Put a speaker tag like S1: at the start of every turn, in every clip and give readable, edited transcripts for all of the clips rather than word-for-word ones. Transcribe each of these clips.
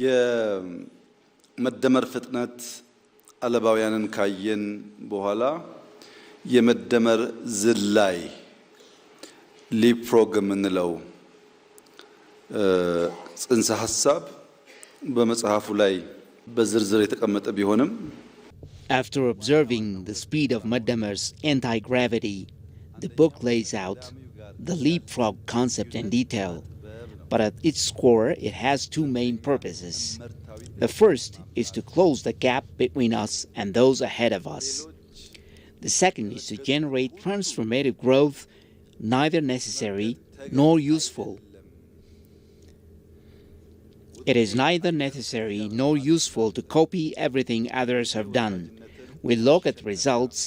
S1: የመደመር ፍጥነት አለባውያንን ካየን በኋላ የመደመር ዝላይ leapfrog የምንለው ጽንሰ ሐሳብ በመጽሐፉ ላይ በዝርዝር የተቀመጠ ቢሆንም
S2: After observing the speed of Maddamar's anti-gravity, the book lays out the leapfrog concept in detail. But at its core, it has two main purposes. The first is to close the gap between us and those ahead of us. The second is to generate transformative growth, neither necessary nor useful. It is neither necessary nor useful to copy everything others have done. We look at results,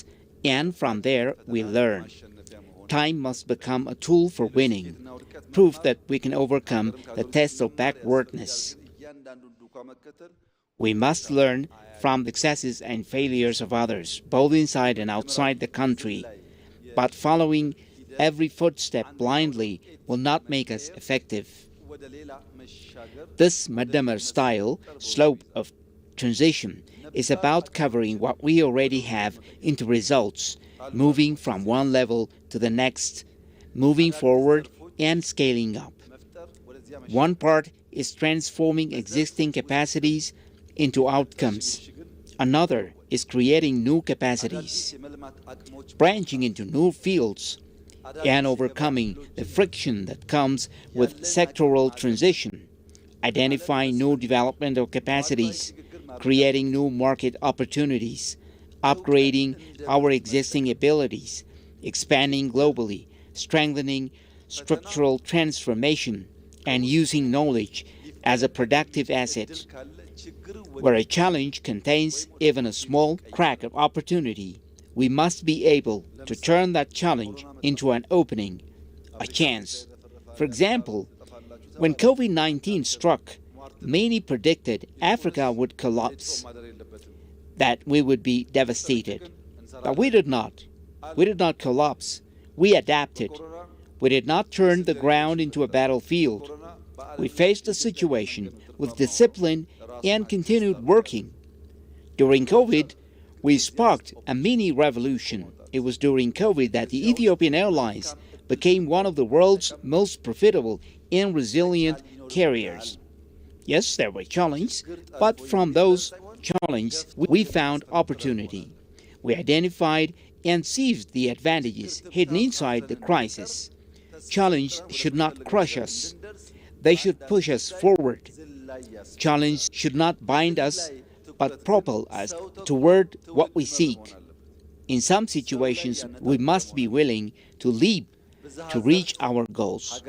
S2: and from there we learn. Time must become a tool for winning, proof that we can overcome the test of backwardness. We must learn from the successes and failures of others, both inside and outside the country. But following every footstep blindly will not make us effective. This Maddamar style slope of transition is about covering what we already have into results, moving from one level to the next, moving forward and scaling up. One part is transforming existing capacities into outcomes. Another is creating new capacities, branching into new fields, and overcoming the friction that comes with sectoral transition, identifying new developmental capacities, creating new market opportunities, upgrading our existing abilities, expanding globally, strengthening structural transformation, and using knowledge as a productive asset. Where a challenge contains even a small crack of opportunity, we must be able to turn that challenge into an opening, a chance. For example, when COVID-19 struck, many predicted Africa would collapse, that we would be devastated. But we did not. We did not collapse. We adapted. We did not turn the ground into a battlefield. We faced the situation with discipline and continued working. During COVID, we sparked a mini revolution. It was during COVID that the Ethiopian Airlines became one of the world's most profitable and resilient carriers. Yes, there were challenges, but from those challenges, we found opportunity. We identified and seized the advantages hidden inside the crisis. Challenge should not crush us. They should push us forward. Challenge should not bind us, but propel us toward what we seek. In some situations, we must be willing to leap to reach our goals.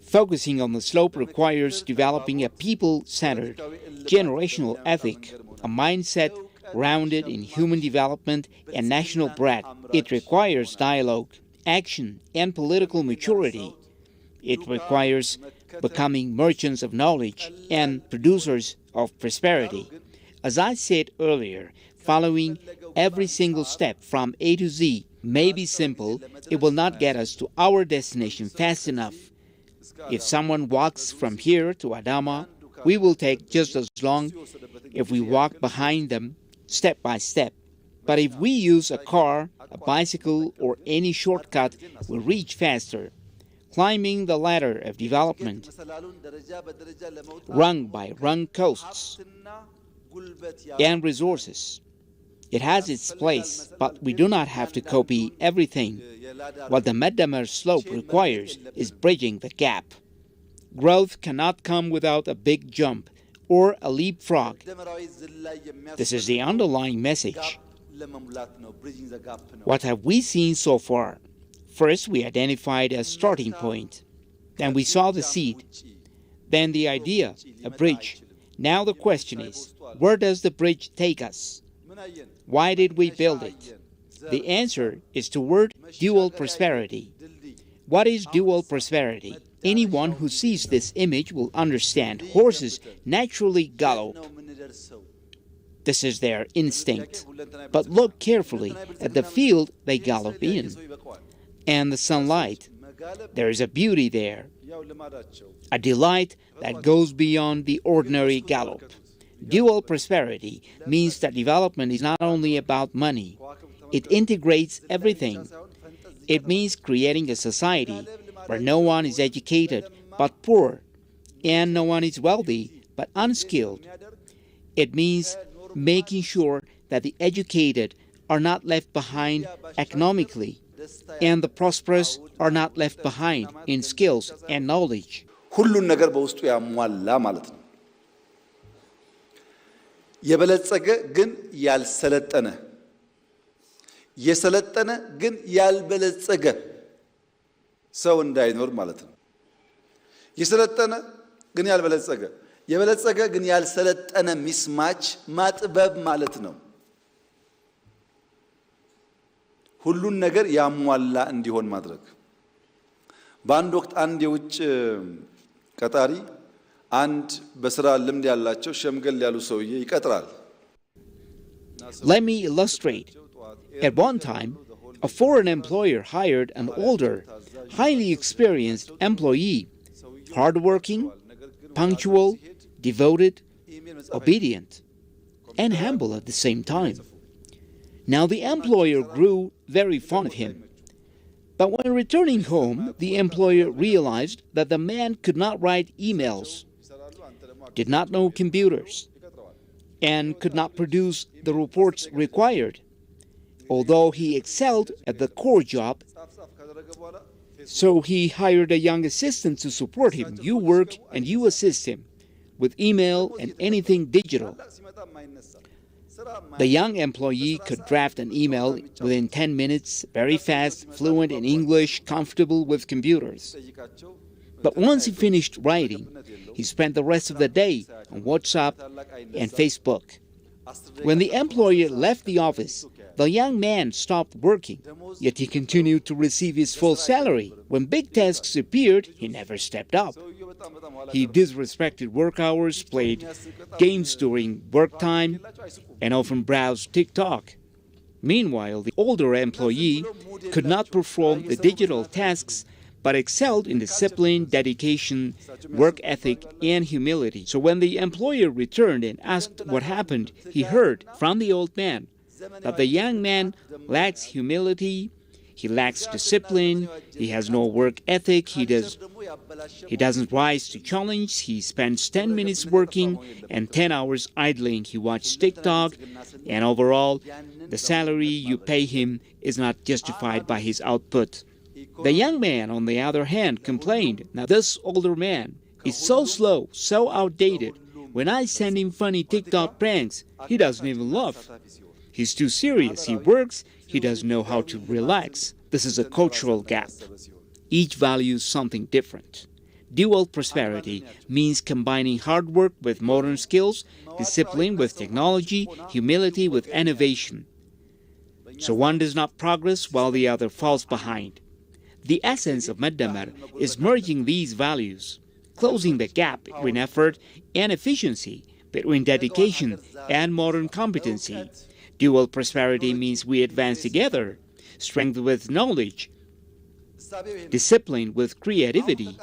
S2: Focusing on the slope requires developing a people-centered, generational ethic, a mindset grounded in human development and national pride. It requires dialogue, action, and political maturity. It requires becoming merchants of knowledge and producers of prosperity. As I said earlier, following every single step from A to Z may be simple, it will not get us to our destination fast enough. If someone walks from here to Adama, we will take just as long if we walk behind them step by step. But if we use a car, a bicycle, or any shortcut, we'll reach faster. Climbing the ladder of development, rung by rung coasts and resources. It has its place, but we do not have to copy everything. What the Maddamar slope requires is bridging the gap. Growth cannot come without a big jump or a leapfrog. This is the underlying message. What have we seen so far? First, we identified a starting point. Then we saw the seed. Then the idea, a bridge. Now the question is, where does the bridge take us? Why did we build it? The answer is toward dual prosperity. What is dual prosperity? Anyone who sees this image will understand horses naturally gallop. This is their instinct. But look carefully at the field they gallop in and the sunlight. There is a beauty there. a delight that goes beyond the ordinary gallop. Dual prosperity means that development is not only about money, it integrates everything. It means creating a society where no one is educated but poor, and no one is wealthy but unskilled. It means making sure that the educated are not left behind economically, and the prosperous are not left behind in skills and knowledge.
S1: ሁሉን ነገር በውስጡ ያሟላ ማለት ነው። የበለጸገ ግን ያልሰለጠነ፣ የሰለጠነ ግን ያልበለጸገ ሰው እንዳይኖር ማለት ነው። የሰለጠነ ግን ያልበለጸገ፣ የበለጸገ ግን ያልሰለጠነ ሚስማች ማጥበብ ማለት ነው። ሁሉን ነገር ያሟላ እንዲሆን ማድረግ። በአንድ ወቅት አንድ የውጭ ቀጣሪ አንድ በስራ ልምድ ያላቸው ሸምገል ያሉ ሰውዬ ይቀጥራል።
S2: Let me illustrate. At one time, a foreign employer hired an older, highly experienced employee, hardworking, punctual, devoted, obedient, and humble at the same time. Now the employer grew very fond of him. But when returning home, the employer realized that the man could not write emails, did not know computers, and could not produce the reports required. Although he excelled at the core job, so he hired a young assistant to support him. You work and you assist him with email and anything digital. The young employee could draft an email within 10 minutes, very fast, fluent in English, comfortable with computers. But once he finished writing, he spent the rest of the day on WhatsApp and Facebook. When the employer left the office, the young man stopped working, yet he continued to receive his full salary. When big tasks appeared, he never stepped up. He disrespected work hours, played games during work time, and often browsed TikTok. Meanwhile, the older employee could not perform the digital tasks but excelled in discipline, dedication, work ethic, and humility. So when the employer returned and asked what happened, he heard from the old man that the young man lacks humility, he lacks discipline, he has no work ethic, he doesn't rise to challenge, he spends 10 minutes working and 10 hours idling. He watches TikTok, and overall, the salary you pay him is not justified by his output. The young man, on the other hand, complained, now this older man is so slow, so outdated. When I send him funny TikTok pranks, he doesn't even laugh. He's too serious. He works, he doesn't know how to relax. This is a cultural gap. Each values something different. Dual prosperity means combining hard work with modern skills, discipline with technology, humility with innovation. So one does not progress while the other falls behind. The essence of Madamar is merging these values, closing the gap between effort and efficiency, between dedication and modern competency. Dual prosperity means we advance together, strength with knowledge, discipline with creativity,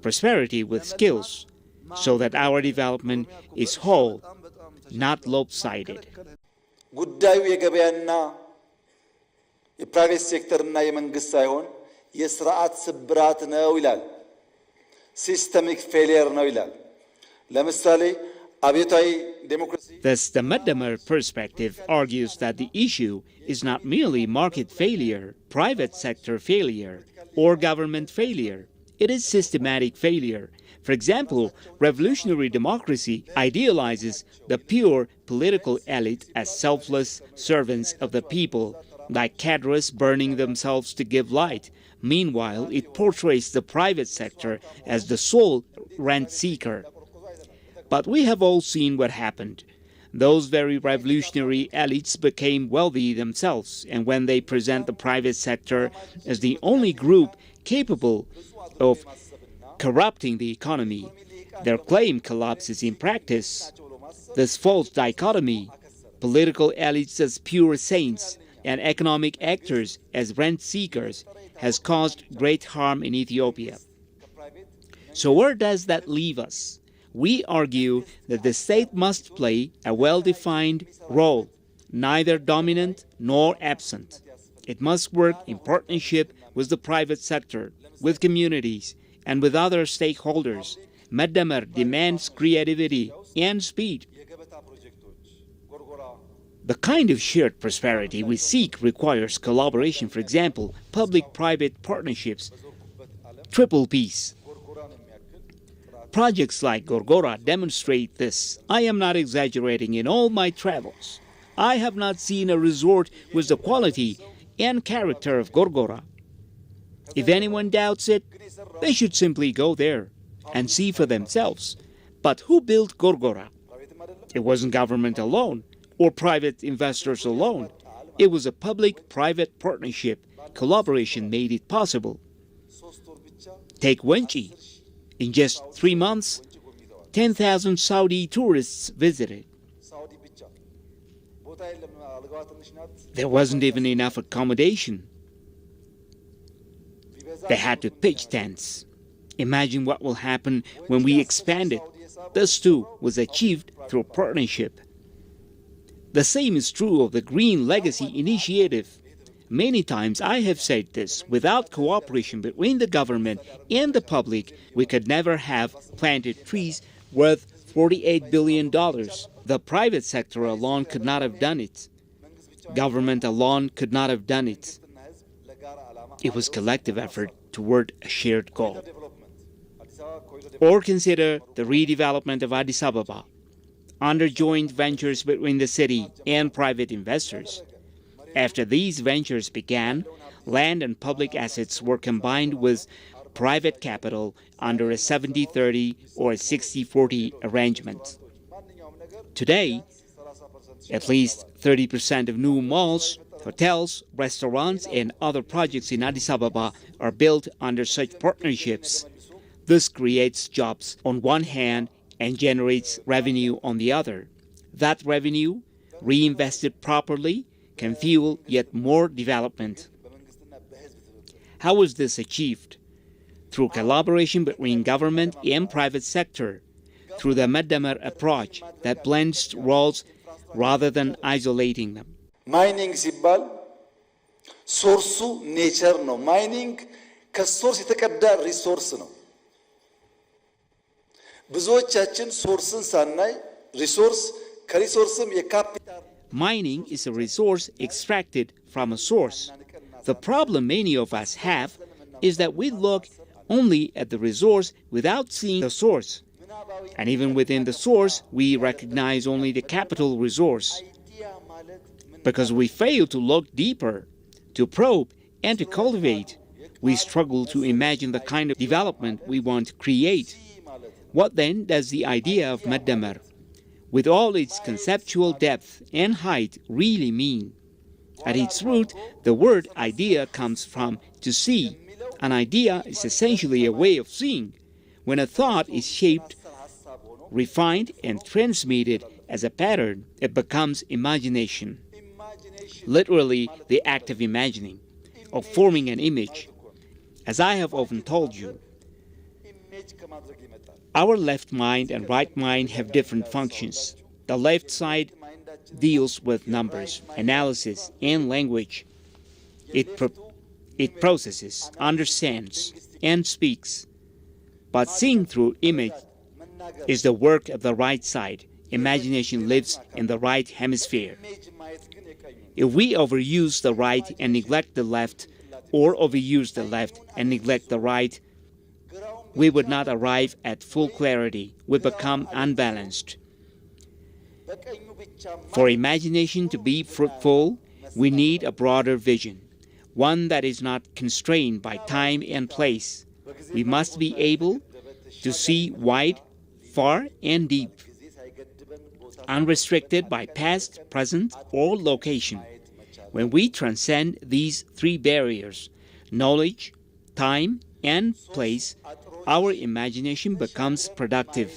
S2: prosperity with skills, so that our development is whole, not lopsided.
S1: ጉዳዩ የገበያና የፕራይቬት ሴክተርና የመንግስት ሳይሆን የስርዓት ስብራት ነው ይላል። ሲስተሚክ ፌሊየር ነው ይላል። ለምሳሌ አብዮታዊ ዴሞክራሲ
S2: Thus, the Madamar perspective argues that the issue is not merely market failure, private sector failure, or government failure. It is systematic failure. For example, revolutionary democracy idealizes the pure political elite as selfless servants of the people, like cadres burning themselves to give light. Meanwhile, it portrays the private sector as the sole rent seeker. But we have all seen what happened. Those very revolutionary elites became wealthy themselves, and when they present the private sector as the only group capable of corrupting the economy, their claim collapses in practice. This false dichotomy, political elites as pure saints and economic actors as rent seekers, has caused great harm in Ethiopia. So where does that leave us? We argue that the state must play a well-defined role, neither dominant nor absent. It must work in partnership with the private sector, with communities, and with other stakeholders. Maddamer demands creativity and speed. The kind of shared prosperity we seek requires collaboration, for example, public-private partnerships, triple peace. Projects like Gorgora demonstrate this. I am not exaggerating. In all my travels, I have not seen a resort with the quality and character of Gorgora. If anyone doubts it, they should simply go there and see for themselves. But who built Gorgora? It wasn't government alone or private investors alone. It was a public-private partnership. Collaboration made it possible. Take Wenchi. In just 3 months, 10,000 Saudi tourists visited. There wasn't even enough accommodation. They had to pitch tents. Imagine what will happen when we expand it. This too was achieved through partnership. The same is true of the Green Legacy Initiative. Many times I have said this, without cooperation between the government and the public, we could never have planted trees worth $48 billion. The private sector alone could not have done it. Government alone could not have done it. It was collective effort toward a shared goal. Or consider the redevelopment of Addis Ababa under joint ventures between the city and private investors. After these ventures began, land and public assets were combined with private capital under a 70-30 or a 60-40 arrangement. Today, at least 30% of new malls, hotels, restaurants, and other projects in Addis Ababa are built under such partnerships. This creates jobs on one hand and generates revenue on the other. That revenue, reinvested properly, can fuel yet more development. How was this achieved? Through collaboration between government and private sector, through the Maddamer approach that blends roles rather than isolating them.
S1: ማይኒንግ ሲባል ሶርሱ ኔቸር ነው። ማይኒንግ ከሶርስ የተቀዳ ሪሶርስ ነው። ብዙዎቻችን ሶርስን ሳናይ ሪሶርስ ከሪሶርስም የካፒታል
S2: Mining is a resource extracted from a source. The problem many of us have is that we look only at the resource without seeing the source. And even within the source, we recognize only the capital resource. Because we fail to look deeper, to probe, and to cultivate, we struggle to imagine the kind of development we want to create. What then does the idea of Maddamer, with all its conceptual depth and height, really mean? At its root, the word idea comes from to see. An idea is essentially a way of seeing. When a thought is shaped, refined, and transmitted as a pattern, it becomes imagination. Literally, the act of imagining, of forming an image. As I have often told you, our left mind and right mind have different functions. The left side deals with numbers, analysis, and language. It processes, understands, and speaks. But seeing through image is the work of the right side. Imagination lives in the right hemisphere. If we overuse the right and neglect the left, or overuse the left and neglect the right, we would not arrive at full clarity. We become unbalanced. For imagination to be fruitful, we need a broader vision, one that is not constrained by time and place. We must be able to see wide, far, and deep, unrestricted by past, present, or location. When we transcend these three barriers, knowledge, time, and place, our imagination becomes productive.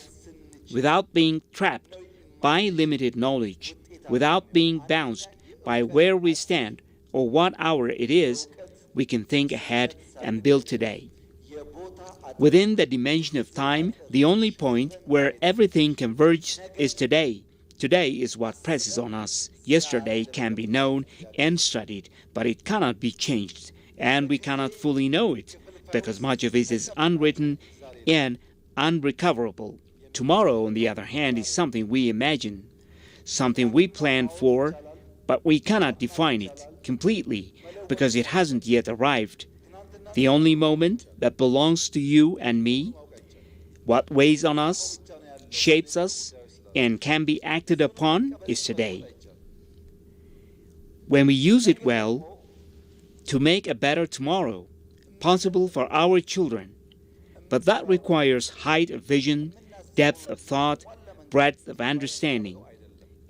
S2: Without being trapped by limited knowledge, without being bounced by where we stand or what hour it is, we can think ahead and build today. Within the dimension of time, the only point where everything converges is today. Today is what presses on us. Yesterday can be known and studied, but it cannot be changed, and we cannot fully know it, because much of it is unwritten and unrecoverable. Tomorrow, on the other hand, is something we imagine, something we plan for, but we cannot define it completely, because it hasn't yet arrived. The only moment that belongs to you and me, what weighs on us, shapes us, and can be acted upon is today. When we use it well, to make a better tomorrow possible for our children, but that requires height of vision, depth of thought, breadth of understanding,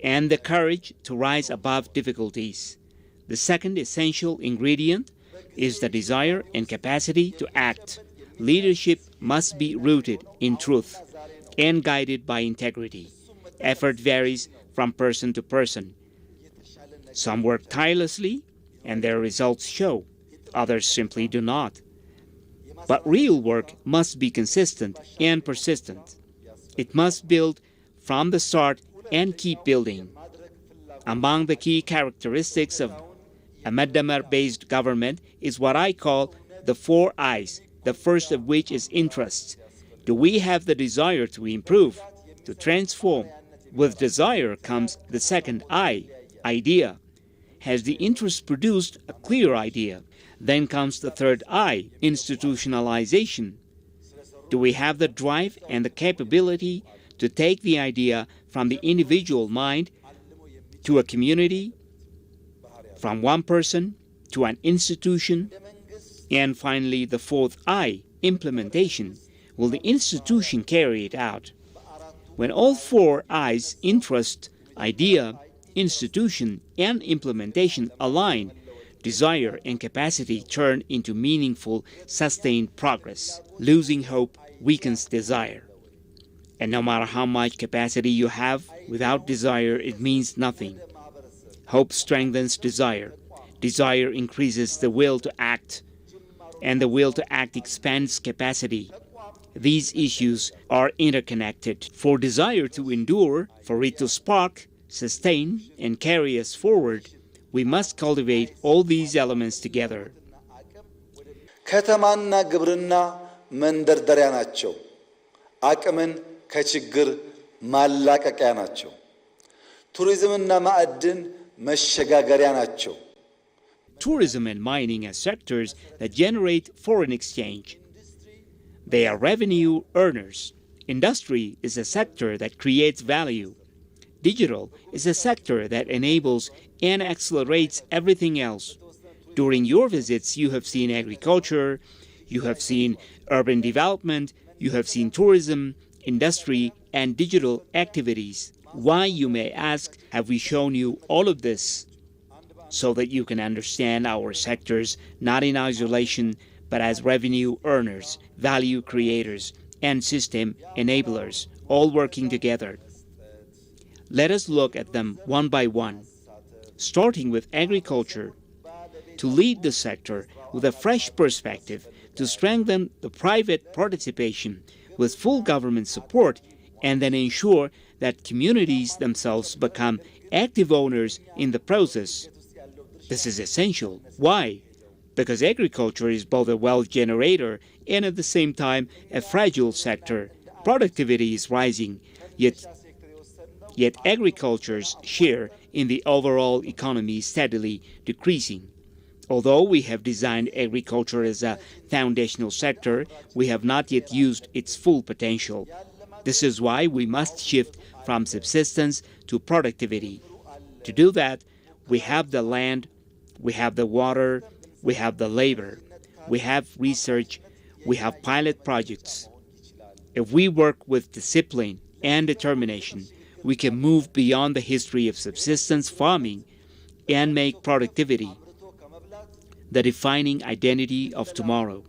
S2: and the courage to rise above difficulties. The second essential ingredient is the desire and capacity to act. Leadership must be rooted in truth and guided by integrity. Effort varies from person to person. Some work tirelessly and their results show. Others simply do not. But real work must be consistent and persistent. It must build from the start and keep building. Among the key characteristics of a Madamar-based government is what I call the 4 I's, the first of which is interest. Do we have the desire to improve, to transform? With desire comes the second I, idea. Has the interest produced a clear idea? Then comes the third I, institutionalization. Do we have the drive and the capability to take the idea from the individual mind to a community, from one person to an institution? And finally, the fourth I, implementation. Will the institution carry it out? When all 4 I's, interest, idea, institution, and implementation align, desire and capacity turn into meaningful, sustained progress. Losing hope weakens desire. And no matter how much capacity you have, without desire it means nothing. Hope strengthens desire. Desire increases the will to act, and the will to act expands capacity. These issues are interconnected. For desire to endure, for it to spark, sustain, and carry us forward, we must cultivate all these elements together.
S1: ከተማና ግብርና መንደርደሪያ ናቸው። አቅምን ከችግር ማላቀቂያ ናቸው። ቱሪዝምና ማዕድን መሸጋገሪያ ናቸው።
S2: Tourism and mining are sectors that generate foreign exchange. They are revenue earners. Industry is a sector that creates value. Digital is a sector that enables and accelerates everything else. During your visits, you have seen agriculture, you have seen urban development, you have seen tourism, industry, and digital activities. Why, you may ask, have we shown you all of this? So that you can understand our sectors not in isolation, but as revenue earners, value creators, and system enablers, all working together. Let us look at them one by one, starting with agriculture. To lead the sector with a fresh perspective, to strengthen the private participation with full government support, and then ensure that communities themselves become active owners in the process. This is essential. Why? Because agriculture is both a wealth generator and at the same time a fragile sector. Productivity is rising, yet agriculture's share in the overall economy is steadily decreasing. Although we have designed agriculture as a foundational sector, we have not yet used its full potential. This is why we must shift from subsistence to productivity. To do that, we have the land, we have the water, we have the labor, we have research, we have pilot projects. If we work with discipline and determination, we can move beyond the history of subsistence farming and make productivity the defining identity of tomorrow.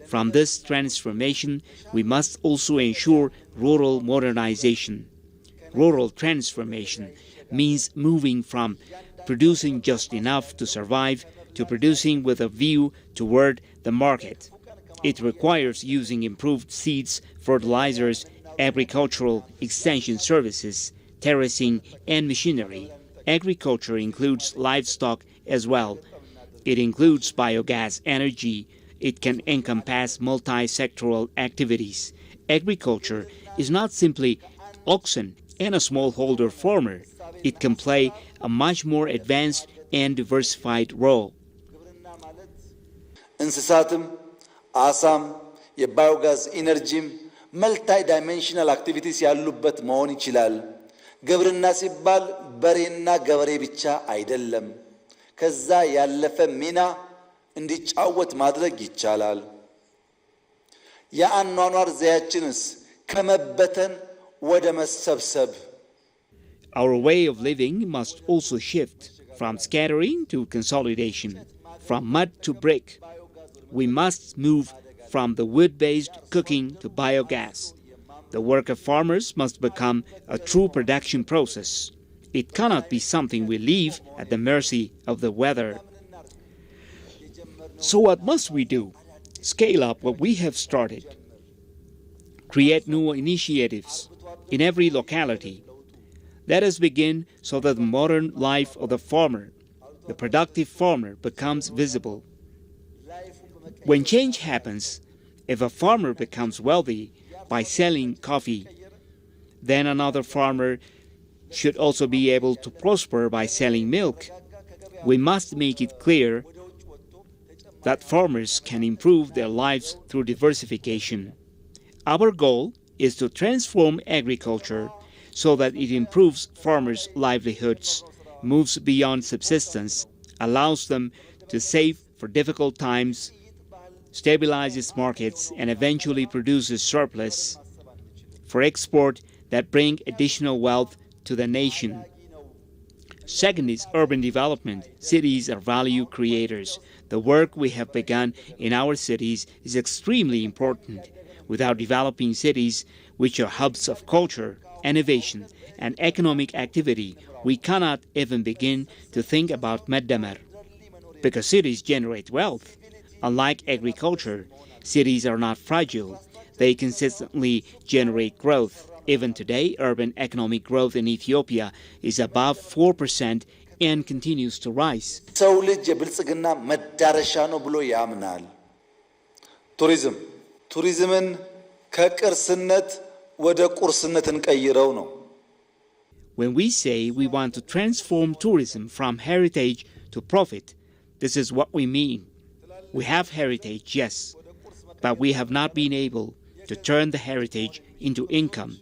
S2: From this transformation, we must also ensure rural modernization. Rural transformation means moving from producing just enough to survive to producing with a view toward the market. It requires using improved seeds, fertilizers, agricultural extension services, terracing, and machinery. Agriculture includes livestock as well. It includes biogas energy. It can encompass multi-sectoral activities. Agriculture is not simply oxen and a smallholder farmer. It can play a much more advanced and diversified role.
S1: እንስሳትም አሳም የባዮጋዝ ኢነርጂም መልታይ ዳይሜንሽናል አክቲቪቲስ ያሉበት መሆን ይችላል። ግብርና ሲባል በሬና ገበሬ ብቻ አይደለም። ከዛ ያለፈ ሚና እንዲጫወት ማድረግ ይቻላል። የአኗኗር ዘያችንስ ከመበተን ወደ መሰብሰብ
S2: Our way of living must also shift from scattering to consolidation, from mud to brick. We must move from the wood-based cooking to biogas. The work of farmers must become a true production process. It cannot be something we leave at the mercy of the weather. So what must we do? Scale up what we have started. Create new initiatives in every locality. Let us begin so that the modern life of the farmer, the productive farmer, becomes visible. When change happens, if a farmer becomes wealthy by selling coffee, then another farmer should also be able to prosper by selling milk. We must make it clear that farmers can improve their lives through diversification. Our goal is to transform agriculture so that it improves farmers' livelihoods, moves beyond subsistence, allows them to save for difficult times, stabilizes markets, and eventually produces surplus for export that bring additional wealth to the nation. Second is urban development. Cities are value creators. The work we have begun in our cities is extremely important. Without developing cities, which are hubs of culture, innovation, and economic activity, we cannot even begin to think about Maddamer. Because cities generate wealth. Unlike agriculture, cities are not fragile. They consistently generate growth. Even today, urban economic growth in Ethiopia is above 4% and continues to rise.
S1: ሰው ልጅ የብልጽግና መዳረሻ ነው ብሎ ያምናል። ቱሪዝምን ከቅርስነት ወደ ቁርስነት እንቀይረው ነው።
S2: When we say we want to transform tourism from heritage to profit, this is what we mean. We have heritage, yes, but we have not been able to turn the heritage into income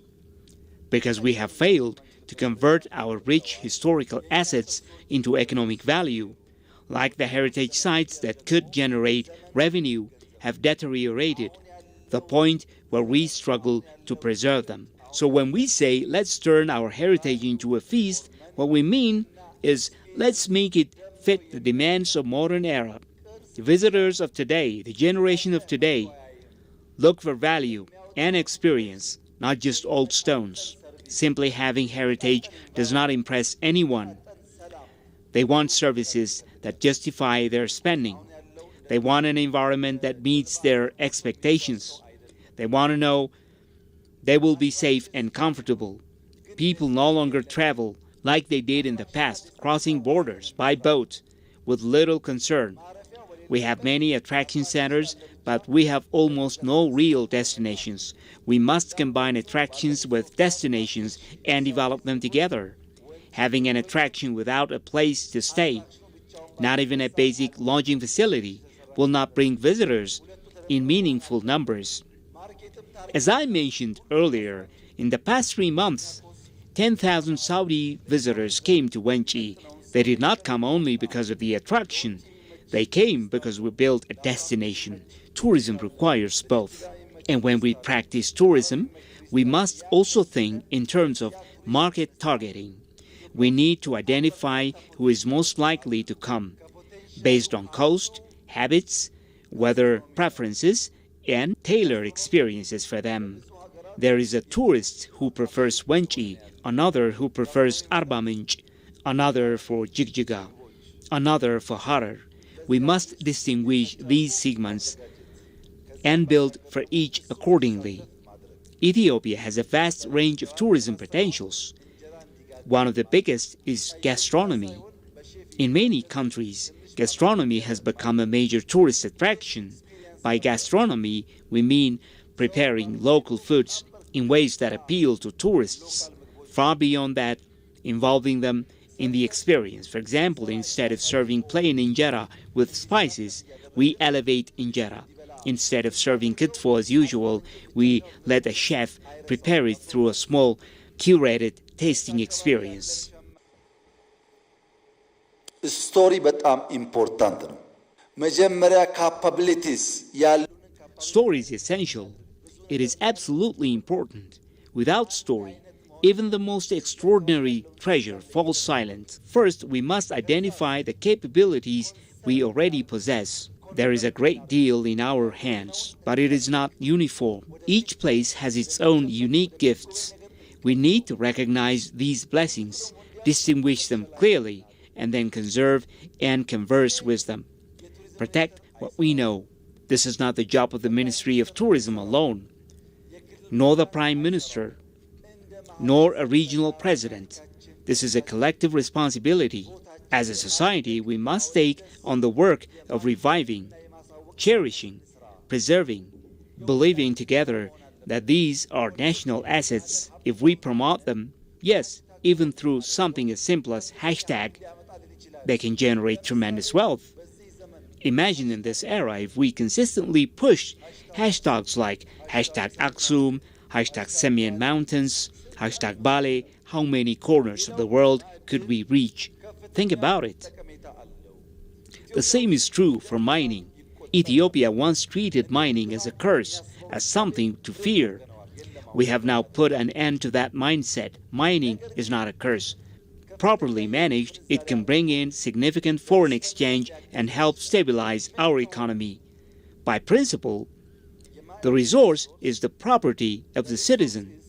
S2: because we have failed to convert our rich historical assets into economic value, like the heritage sites that could generate revenue have deteriorated, the point where we struggle to preserve them. So when we say let's turn our heritage into a feast, what we mean is let's make it fit the demands of modern era. The visitors of today, the generation of today, look for value and experience, not just old stones. Simply having heritage does not impress anyone. They want services that justify their spending. They want an environment that meets their expectations. They want to know they will be safe and comfortable. People no longer travel like they did in the past, crossing borders by boat with little concern. We have many attraction centers, but we have almost no real destinations. We must combine attractions with destinations and develop them together. Having an attraction without a place to stay, not even a basic lodging facility, will not bring visitors in meaningful numbers. As I mentioned earlier, in the past 3 months, 10,000 Saudi visitors came to Wenchi. They did not come only because of the attraction. They came because we built a destination. Tourism requires both. And when we practice tourism, we must also think in terms of market targeting. We need to identify who is most likely to come, based on cost, habits, weather preferences, and tailor experiences for them. There is a tourist who prefers Wenchi, another who prefers Arba Minch, another for Jigjiga, another for Harar. We must distinguish these segments and build for each accordingly. Ethiopia has a vast range of tourism potentials. One of the biggest is gastronomy. In many countries, gastronomy has become a major tourist attraction. By gastronomy, we mean preparing local foods in ways that appeal to tourists. Far beyond that, involving them in the experience. For example, instead of serving plain injera with spices, we elevate injera. Instead of serving kitfo as usual, we let a chef prepare it through a small, curated tasting experience.
S1: ስቶሪ በጣም ኢምፖርታንት ነው። መጀመሪያ ካፓቢሊቲስ ያሉ
S2: Story is essential. It is absolutely important. Without story, even the most extraordinary treasure falls silent. First, we must identify the capabilities we already possess. There is a great deal in our hands, but it is not uniform. Each place has its own unique gifts. We need to recognize these blessings, distinguish them clearly, and then conserve and converse with them. Protect what we know. This is not the job of the Ministry of Tourism alone, nor the Prime Minister, nor a regional president. This is a collective responsibility. As a society, we must take on the work of reviving, cherishing, preserving, believing together that these are national assets. If we promote them, yes, even through something as simple as hashtag, they can generate tremendous wealth. Imagine in this era if we consistently push hashtags like hashtag Aksum, hashtag Semian Mountains, hashtag Bale, how many corners of the world could we reach? Think about it. The same is true for mining. Ethiopia once treated mining as a curse, as something to fear. We have now put an end to that mindset. Mining is not a curse. Properly managed, it can bring in significant foreign exchange and help stabilize our economy. By principle, the resource is the property of the citizen.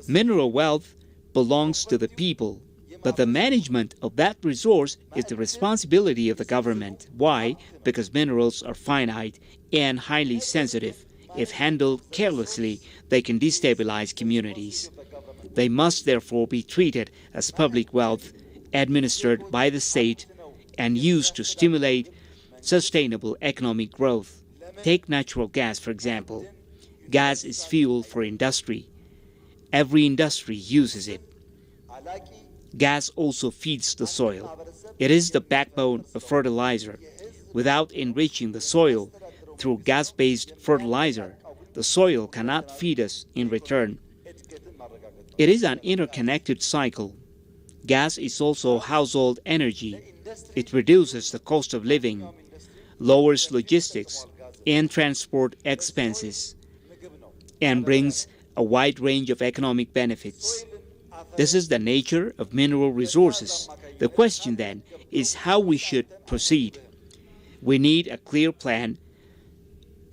S2: Mineral wealth belongs to the people, but the management of that resource is the responsibility of the government. Why? Because minerals are finite and highly sensitive. If handled carelessly, they can destabilize communities. They must therefore be treated as public wealth, administered by the state, and used to stimulate sustainable economic growth. Take natural gas, for example. Gas is fuel for industry. Every industry uses it. Gas also feeds the soil. It is the backbone of fertilizer. Without enriching the soil through gas-based fertilizer, the soil cannot feed us in return. It is an interconnected cycle. Gas is also household energy. It reduces the cost of living, lowers logistics and transport expenses, and brings a wide range of economic benefits. This is the nature of mineral resources. The question then is how we should proceed. We need a clear plan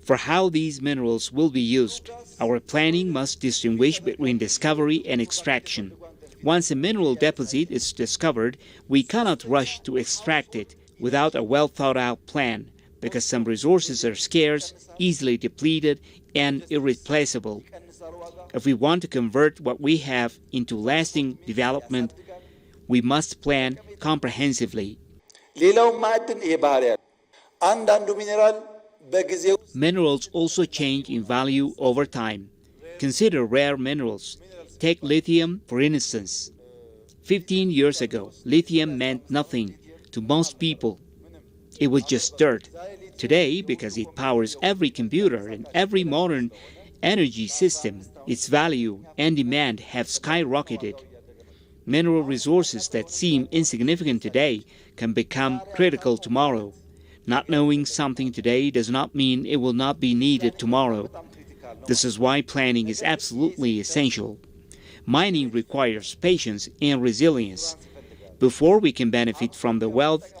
S2: for how these minerals will be used. Our planning must distinguish between discovery and extraction. Once a mineral deposit is discovered, we cannot rush to extract it without a well-thought-out plan, because some resources are scarce, easily depleted, and irreplaceable. If we want to convert what we have into lasting development, we must plan comprehensively. Minerals also change in value over time. Consider rare minerals. Take lithium, for instance. 15 years ago, lithium meant nothing to most people. It was just dirt. Today, because it powers every computer and every modern energy system, its value and demand have skyrocketed. Mineral resources that seem insignificant today can become critical tomorrow. Not knowing something today does not mean it will not be needed tomorrow. This is why planning is absolutely essential. Mining requires patience and resilience. Before we can benefit from the wealth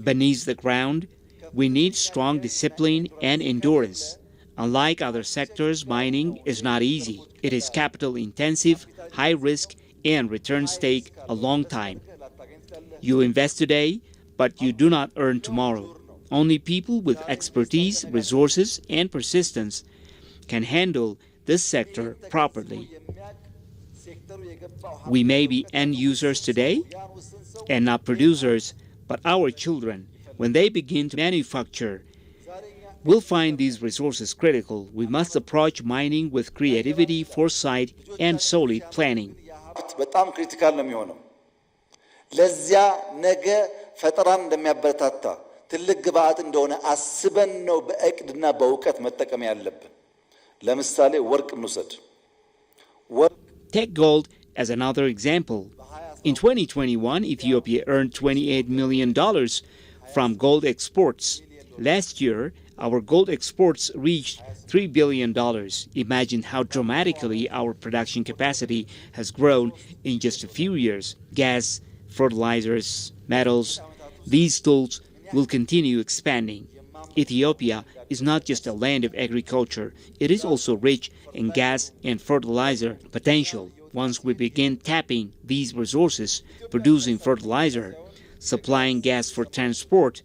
S2: beneath the ground, we need strong discipline and endurance. Unlike other sectors, mining is not easy. It is capital intensive, high risk, and returns take a long time. You invest today, but you do not earn tomorrow. Only people with expertise, resources, and persistence can handle this sector properly. We may be end users today and not producers, but our children, when they begin to manufacture, will find these resources critical. We must approach mining with creativity, foresight, and solid planning.
S1: በጣም ክሪቲካል ነው የሚሆነው። ለዚያ ነገ ፈጠራን እንደሚያበረታታ ትልቅ ግብአት እንደሆነ አስበን ነው በእቅድና በእውቀት መጠቀም ያለብን። ለምሳሌ ወርቅ እንውሰድ።
S2: Take gold as another example. In 2021, Ethiopia earned $28 million from gold exports. Last year, our gold exports reached $3 billion. Imagine how dramatically our production capacity has grown in just a few years. Gas, fertilizers, metals, these tools will continue expanding. Ethiopia is not just a land of agriculture, it is also rich in gas and fertilizer potential. Once we begin tapping these resources, producing fertilizer, supplying gas for transport,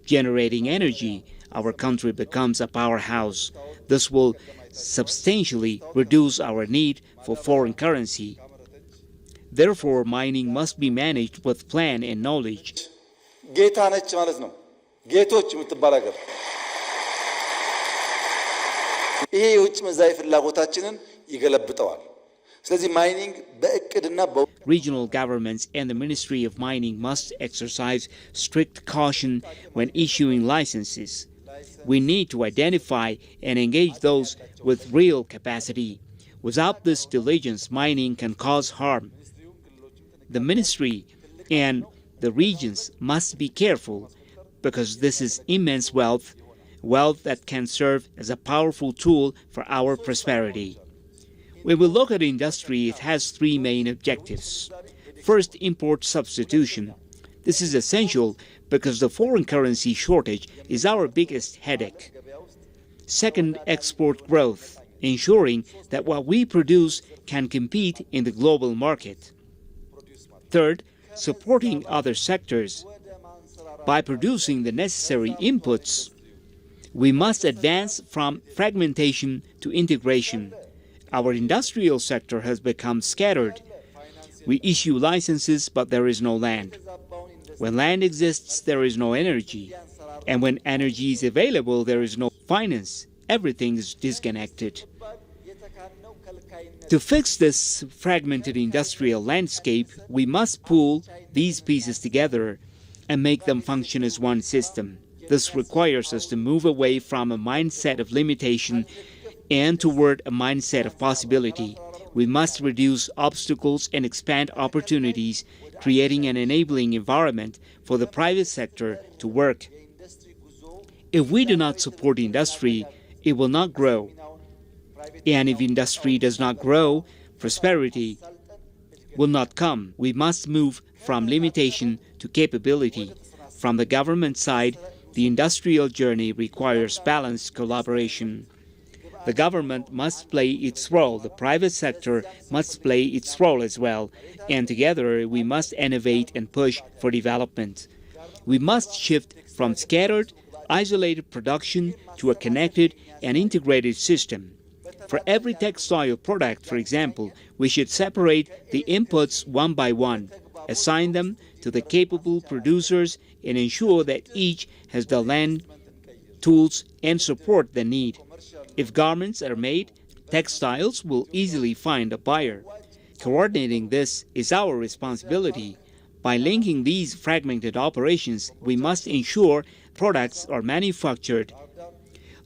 S2: generating energy, our country becomes a powerhouse. This will substantially reduce our need for foreign currency. Therefore, mining must be managed with plan and knowledge.
S1: ጌታ ነች ማለት ነው። ጌቶች የምትባል ሀገር ይሄ የውጭ ምንዛሪ ፍላጎታችንን ይገለብጠዋል። ስለዚህ ማይኒንግ በእቅድና
S2: Regional governments and the Ministry of Mining must exercise strict caution when issuing licenses. We need to identify and engage those with real capacity. Without this diligence, mining can cause harm. The ministry and the regions must be careful because this is immense wealth that can serve as a powerful tool for our prosperity. When we look at industry, it has three main objectives. First, import substitution. This is essential because the foreign currency shortage is our biggest headache. Second, export growth, ensuring that what we produce can compete in the global market. Third, supporting other sectors. By producing the necessary inputs, we must advance from fragmentation to integration. Our industrial sector has become scattered. We issue licenses, but there is no land. When land exists, there is no energy. And when energy is available, there is no finance. Everything is disconnected. To fix this fragmented industrial landscape, we must pool these pieces together and make them function as one system. This requires us to move away from a mindset of limitation and toward a mindset of possibility. We must reduce obstacles and expand opportunities, creating an enabling environment for the private sector to work. If we do not support industry, it will not grow. And if industry does not grow, prosperity will not come. We must move from limitation to capability. From the government side, the industrial journey requires balanced collaboration. The government must play its role, the private sector must play its role as well, and together we must innovate and push for development. We must shift from scattered, isolated production to a connected and integrated system. For every textile product, for example, we should separate the inputs one by one, assign them to the capable producers, and ensure that each has the land, tools, and support they need. If garments are made, textiles will easily find a buyer. Coordinating this is our responsibility. By linking these fragmented operations, we must ensure products are manufactured.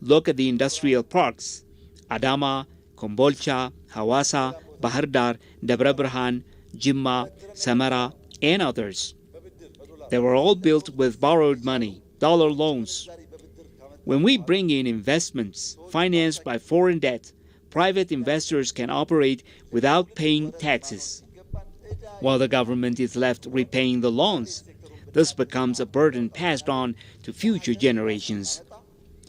S2: Look at the industrial parks: Adama, Kombolcha, Hawassa, Bahar Dar, Debre Birhan, Jimma, Samara, and others. They were all built with borrowed money, dollar loans. When we bring in investments financed by foreign debt, private investors can operate without paying taxes, while the government is left repaying the loans. This becomes a burden passed on to future generations.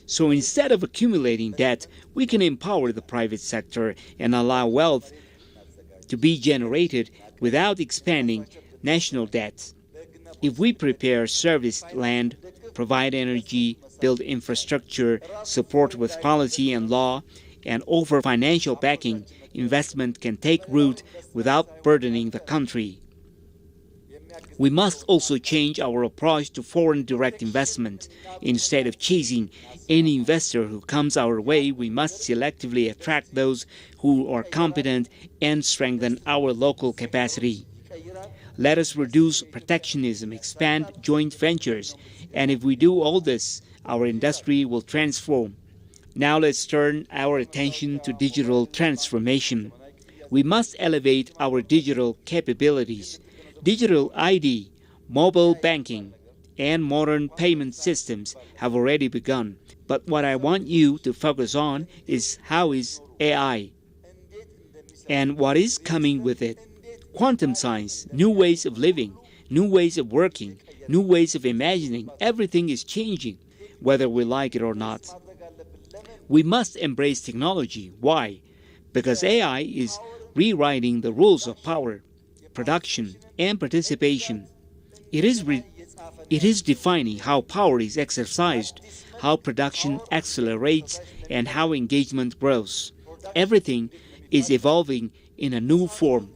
S2: So instead of accumulating debt, we can empower the private sector and allow wealth to be generated without expanding national debt. If we prepare serviced land, provide energy, build infrastructure, support with policy and law, and offer financial backing, investment can take root without burdening the country. We must also change our approach to foreign direct investment. Instead of chasing any investor who comes our way, we must selectively attract those who are competent and strengthen our local capacity. Let us reduce protectionism, expand joint ventures, and if we do all this, our industry will transform. Now let's turn our attention to digital transformation. We must elevate our digital capabilities. Digital ID, mobile banking, and modern payment systems have already begun. But what I want you to focus on is how is AI and what is coming with it. Quantum science, new ways of living, new ways of working, new ways of imagining, everything is changing, whether we like it or not. We must embrace technology. Why? Because AI is rewriting the rules of power, production, and participation. It is defining how power is exercised, how production accelerates, and how engagement grows. Everything is evolving in a new form.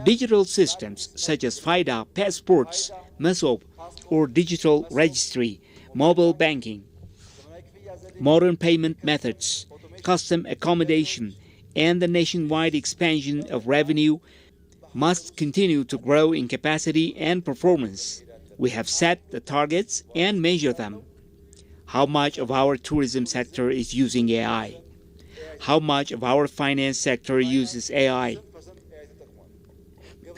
S2: Digital systems such as FIDA, passports, MESOP, or digital registry, mobile banking, modern payment methods, custom accommodation, and the nationwide expansion of revenue must continue to grow in capacity and performance. We have set the targets and measure them. How much of our tourism sector is using AI? How much of our finance sector uses AI?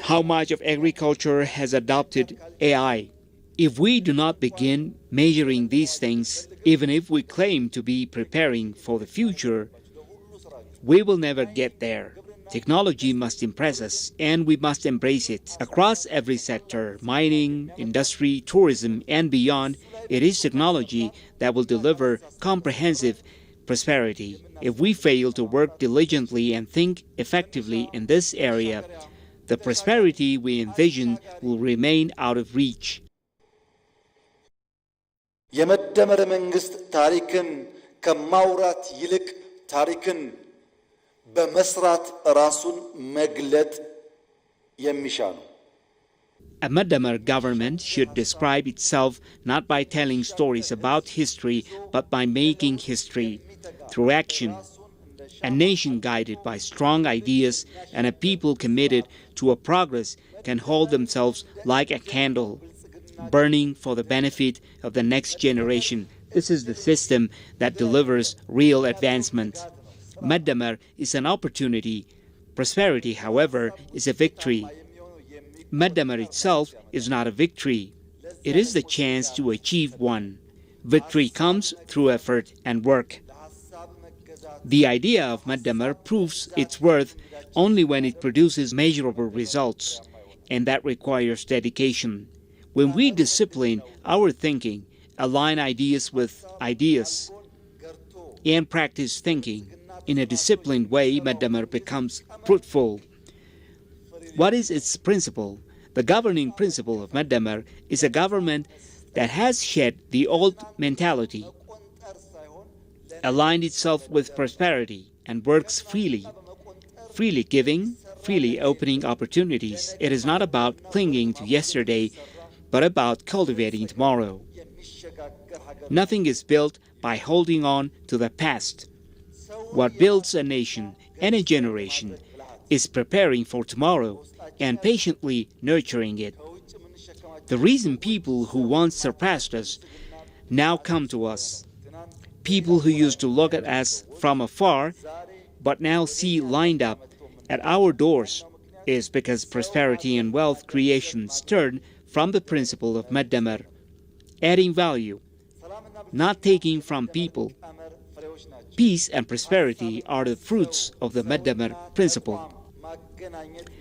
S2: How much of agriculture has adopted AI? If we do not begin measuring these things, even if we claim to be preparing for the future, we will never get there. Technology must impress us, and we must embrace it. Across every sector, mining, industry, tourism, and beyond, it is technology that will deliver comprehensive prosperity. If we fail to work diligently and think effectively in this area, the prosperity we envision will remain out of reach.
S1: የመደመር መንግስት ታሪክን ከማውራት ይልቅ ታሪክን በመስራት ራሱን መግለጥ የሚሻ ነው።
S2: A Madamar government should describe itself not by telling stories about history, but by making history through action. A nation guided by strong ideas and a people committed to a progress can hold themselves like a candle, burning for the benefit of the next generation. This is the system that delivers real advancement. Madamar is an opportunity. Prosperity, however, is a victory. Madamar itself is not a victory. It is the chance to achieve one. Victory comes through effort and work. The idea of Madamar proves its worth only when it produces measurable results, and that requires dedication. When we discipline our thinking, align ideas with ideas, and practice thinking in a disciplined way, Madamar becomes fruitful. What is its principle? The governing principle of Madamar is a government that has shed the old mentality, aligned itself with prosperity, and works freely giving, freely opening opportunities. It is not about clinging to yesterday, but about cultivating tomorrow. Nothing is built by holding on to the past. What builds a nation and a generation is preparing for tomorrow and patiently nurturing it. The reason people who once surpassed us now come to us, people who used to look at us from afar but now see lined up at our doors, is because prosperity and wealth creation stirred from the principle of Madamar, adding value, not taking from people. Peace and prosperity are the fruits of the Madamar principle.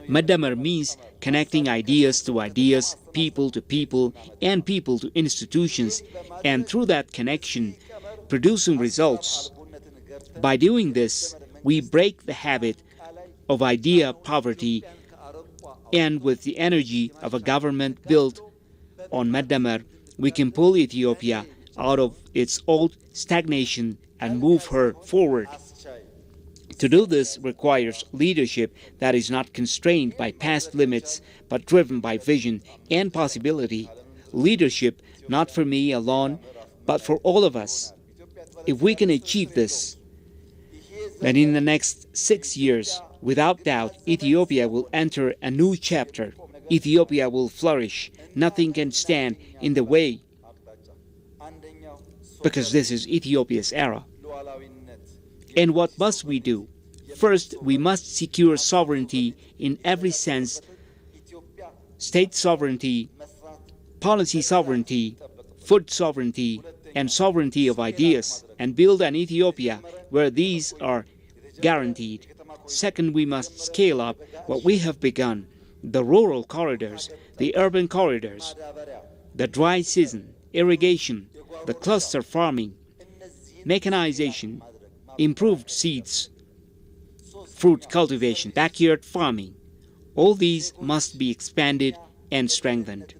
S2: Madamar means connecting ideas to ideas, people to people, and people to institutions, and through that connection, producing results. By doing this, we break the habit of idea poverty, and with the energy of a government built on Madamar, we can pull Ethiopia out of its old stagnation and move her forward. To do this requires leadership that is not constrained by past limits, but driven by vision and possibility. Leadership not for me alone, but for all of us. If we can achieve this, then in the next 6 years, without doubt, Ethiopia will enter a new chapter. Ethiopia will flourish. Nothing can stand in the way, because this is Ethiopia's era. And what must we do? First, we must secure sovereignty in every sense: state sovereignty, policy sovereignty, food sovereignty, and sovereignty of ideas, and build an Ethiopia where these are guaranteed. Second, we must scale up what we have begun: the rural corridors, the urban corridors, the dry season, irrigation, the cluster farming, mechanization, improved seeds, fruit cultivation, backyard farming. All these must be expanded and strengthened.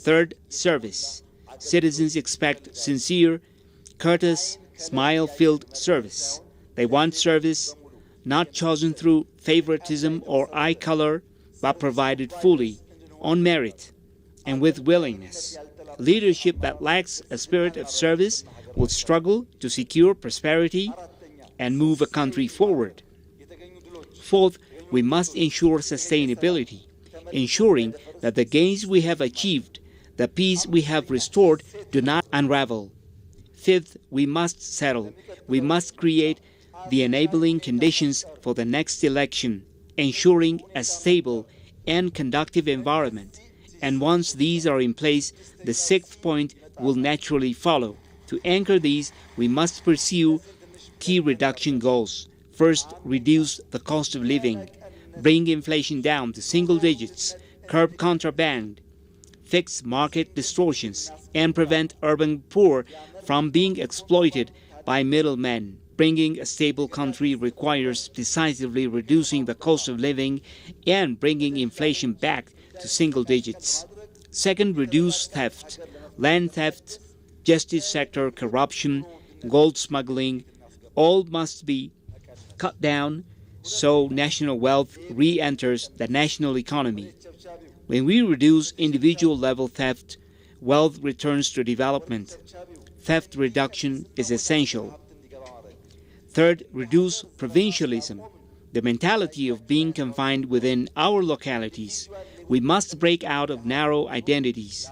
S2: Third, service. Citizens expect sincere, courteous, smile-filled service. They want service not chosen through favoritism or eye color, but provided fully, on merit, and with willingness. Leadership that lacks a spirit of service will struggle to secure prosperity and move a country forward. Fourth, we must ensure sustainability, ensuring that the gains we have achieved, the peace we have restored, do not unravel. Fifth, we must settle. We must create the enabling conditions for the next election, ensuring a stable and conducive environment. And once these are in place, the sixth point will naturally follow. To anchor these, we must pursue key reduction goals. First, reduce the cost of living, bring inflation down to single digits, curb contraband, fix market distortions, and prevent urban poor from being exploited by middlemen. Bringing a stable country requires decisively reducing the cost of living and bringing inflation back to single digits. Second, reduce theft, land theft, justice sector corruption, gold smuggling. All must be cut down so national wealth re-enters the national economy. When we reduce individual level theft, wealth returns to development. Theft reduction is essential. Third, reduce provincialism, the mentality of being confined within our localities. We must break out of narrow identities.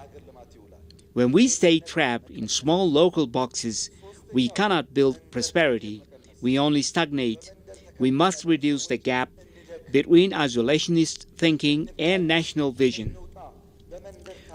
S2: When we stay trapped in small local boxes, we cannot build prosperity. We only stagnate. We must reduce the gap between isolationist thinking and national vision.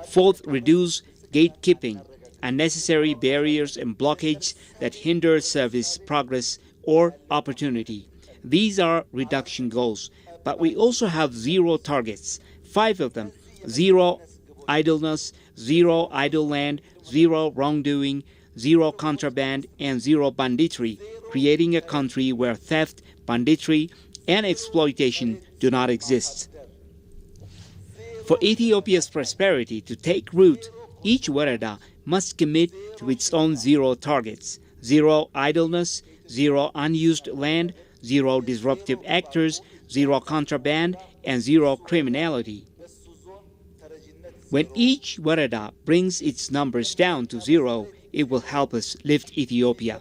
S2: Fourth, reduce gatekeeping, unnecessary barriers and blockades that hinder service, progress, or opportunity. These are reduction goals, but we also have zero targets, 5 of them: zero idleness, zero idle land, zero wrongdoing, zero contraband, and zero banditry, creating a country where theft, banditry, and exploitation do not exist. For Ethiopia's prosperity to take root, each Warada must commit to its own zero targets: zero idleness, zero unused land, zero disruptive actors, zero contraband, and zero criminality. When each Warada brings its numbers down to zero, it will help us lift Ethiopia.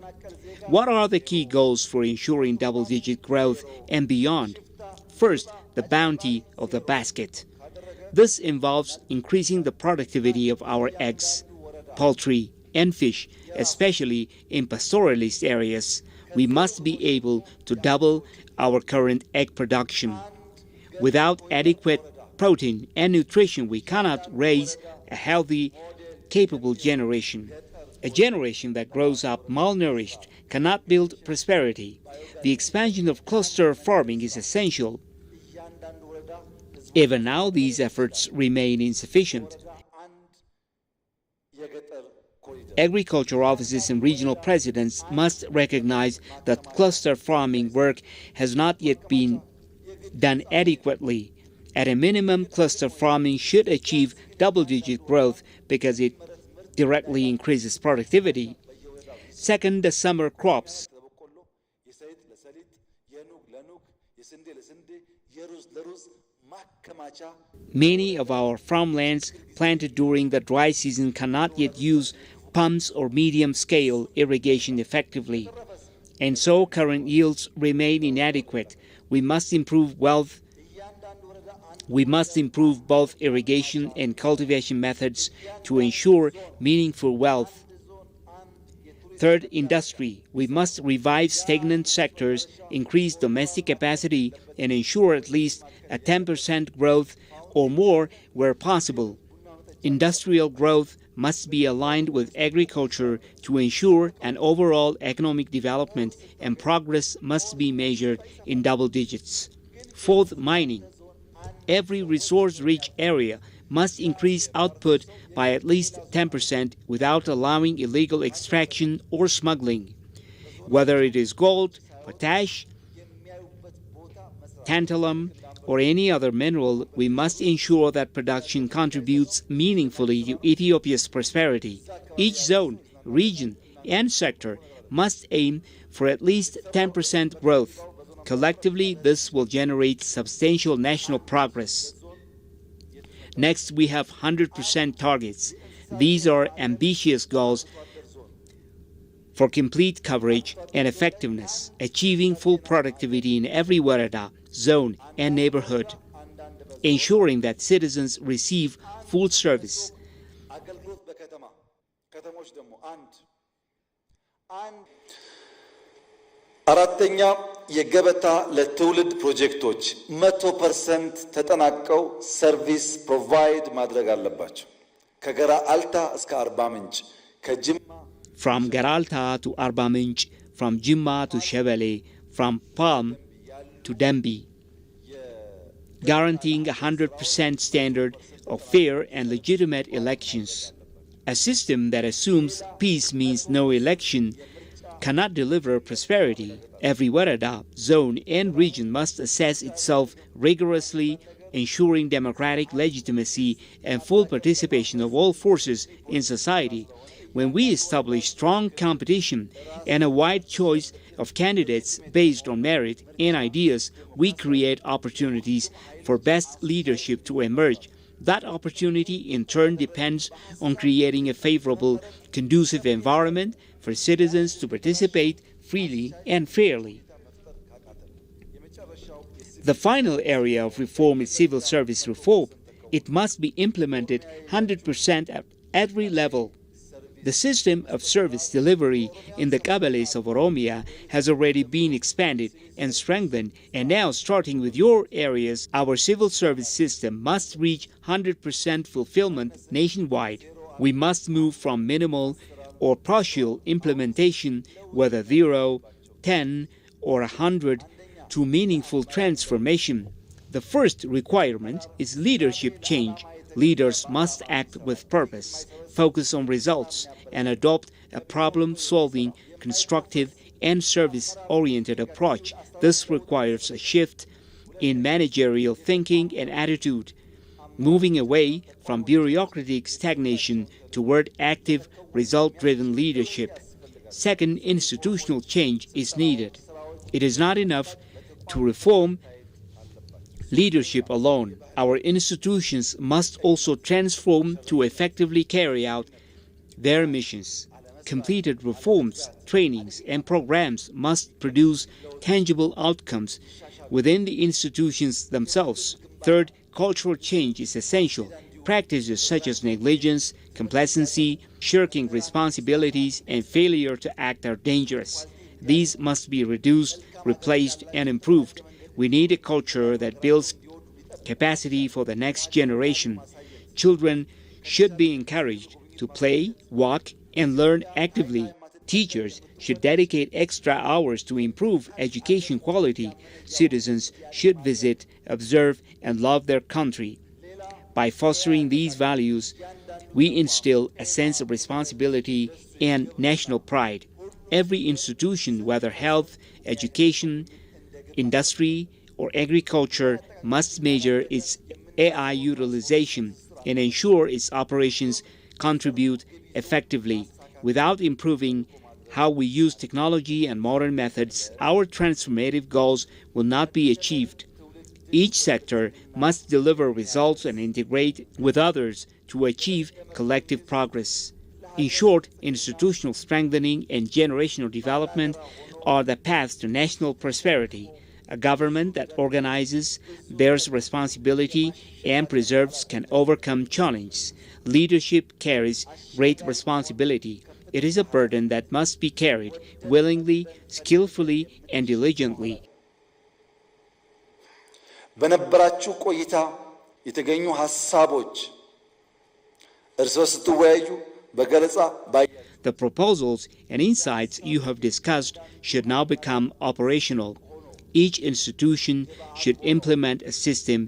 S2: What are the key goals for ensuring double-digit growth and beyond? First, the bounty of the basket. This involves increasing the productivity of our eggs, poultry, and fish, especially in pastoralist areas. We must be able to double our current egg production. Without adequate protein and nutrition, we cannot raise a healthy, capable generation. A generation that grows up malnourished cannot build prosperity. The expansion of cluster farming is essential. Even now, these efforts remain insufficient. Agriculture offices and regional presidents must recognize that cluster farming work has not yet been done adequately. At a minimum, cluster farming should achieve double-digit growth because it directly increases productivity. Second, the summer crops. Many of our farmlands planted during the dry season cannot yet use pumps or medium-scale irrigation effectively, and so current yields remain inadequate. We must improve both irrigation and cultivation methods to ensure meaningful wealth. Third, industry. We must revive stagnant sectors, increase domestic capacity, and ensure at least a 10% growth or more where possible. Industrial growth must be aligned with agriculture to ensure an overall economic development, and progress must be measured in double digits. Fourth, mining. Every resource-rich area must increase output by at least 10% without allowing illegal extraction or smuggling. Whether it is gold, potash, tantalum, or any other mineral, we must ensure that production contributes meaningfully to Ethiopia's prosperity. Each zone, region, and sector must aim for at least 10% growth. Collectively, this will generate substantial national progress. Next, we have 100% targets. These are ambitious goals for complete coverage and effectiveness, achieving full productivity in every warada, zone, and neighborhood, ensuring that citizens receive full service.
S1: አራተኛ የገበታ ለትውልድ ፕሮጀክቶች 100% ተጠናቀው ሰርቪስ ፕሮቫይድ ማድረግ አለባቸው። ከገራ አልታ እስከ አርባ ምንጭ
S2: From Garalta to Arba Minch, from Jimma to Chevele, from Palm to Dembi, guaranteeing 100% standard of fair and legitimate elections. A system that assumes peace means no election cannot deliver prosperity. Every warada, zone, and region must assess itself rigorously, ensuring democratic legitimacy and full participation of all forces in society. When we establish strong competition and a wide choice of candidates based on merit and ideas, we create opportunities for best leadership to emerge. That opportunity in turn depends on creating a favorable, conducive environment for citizens to participate freely and fairly. The final area of reform is civil service reform. It must be implemented 100% at every level. The system of service delivery in the Kabbales of Oromia has already been expanded and strengthened, and now, starting with your areas, our civil service system must reach 100% fulfillment nationwide. We must move from minimal or partial implementation, whether 0, 10, or 100, to meaningful transformation. The first requirement is leadership change. Leaders must act with purpose, focus on results, and adopt a problem-solving, constructive, and service-oriented approach. This requires a shift in managerial thinking and attitude, moving away from bureaucratic stagnation toward active, result-driven leadership. Second, institutional change is needed. It is not enough to reform leadership alone. Our institutions must also transform to effectively carry out their missions. Completed reforms, trainings, and programs must produce tangible outcomes within the institutions themselves. Third, cultural change is essential. Practices such as negligence, complacency, shirking responsibilities, and failure to act are dangerous. These must be reduced, replaced, and improved. We need a culture that builds capacity for the next generation. Children should be encouraged to play, walk, and learn actively. Teachers should dedicate extra hours to improve education quality. Citizens should visit, observe, and love their country. By fostering these values, we instill a sense of responsibility and national pride. Every institution, whether health, education, industry, or agriculture, must measure its AI utilization and ensure its operations contribute effectively. Without improving how we use technology and modern methods, our transformative goals will not be achieved. Each sector must deliver results and integrate with others to achieve collective progress. In short, institutional strengthening and generational development are the paths to national prosperity. A government that organizes, bears responsibility, and preserves can overcome challenges. Leadership carries great responsibility. It is a burden that must be carried willingly, skillfully, and diligently.
S1: በነበራችሁ ቆይታ የተገኙ ሐሳቦች እርስ በርስ ስትወያዩ በገለጻ
S2: The proposals and insights you have discussed should now become operational. Each institution should implement a system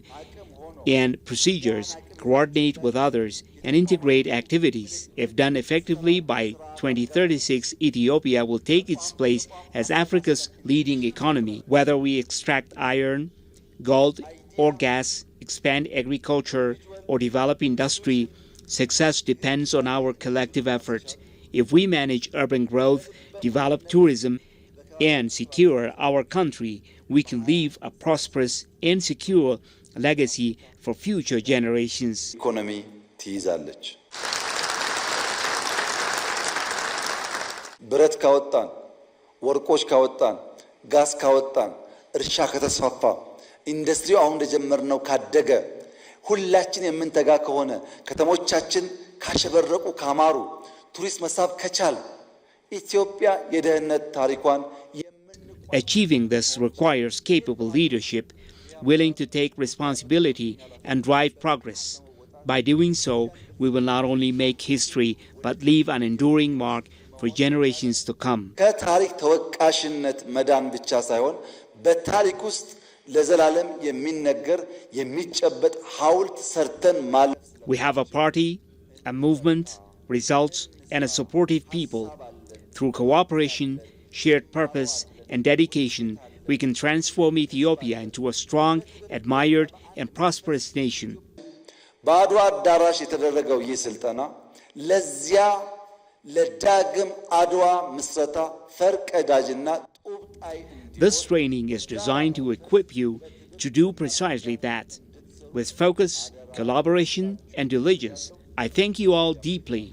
S2: and procedures, coordinate with others, and integrate activities. If done effectively, by 2036, Ethiopia will take its place as Africa's leading economy. Whether we extract iron, gold, or gas, expand agriculture, or develop industry, success depends on our collective effort. If we manage urban growth, develop tourism, and secure our country, we can leave a prosperous and secure legacy for future generations.
S1: ኢኮኖሚ ትይዛለች። ብረት ካወጣን፣ ወርቆች ካወጣን፣ ጋዝ ካወጣን፣ እርሻ ከተስፋፋ፣ ኢንዱስትሪው አሁን እንደጀመርነው ካደገ፣ ሁላችን የምንተጋ ከሆነ፣ ከተሞቻችን ካሸበረቁ ካማሩ፣ ቱሪስት መሳብ ከቻል ኢትዮጵያ የደህንነት ታሪኳን
S2: Achieving this requires capable leadership, willing to take responsibility and drive progress. By doing so, we will not only make history, but leave an enduring mark for generations to come.
S1: ከታሪክ ተወቃሽነት መዳን ብቻ ሳይሆን በታሪክ ውስጥ ለዘላለም የሚነገር የሚጨበጥ ሐውልት ሰርተን ማለት
S2: We have a party, a movement, results, and a supportive people. Through cooperation, shared purpose, and dedication, we can transform Ethiopia into a strong, admired, and prosperous nation.
S1: በአድዋ አዳራሽ የተደረገው ይህ ስልጠና ለዚያ ለዳግም አድዋ ምስረታ ፈርቀዳጅና ጡብጣይ
S2: This training is designed to equip you to do precisely that. With focus, collaboration, and diligence, I thank you all deeply.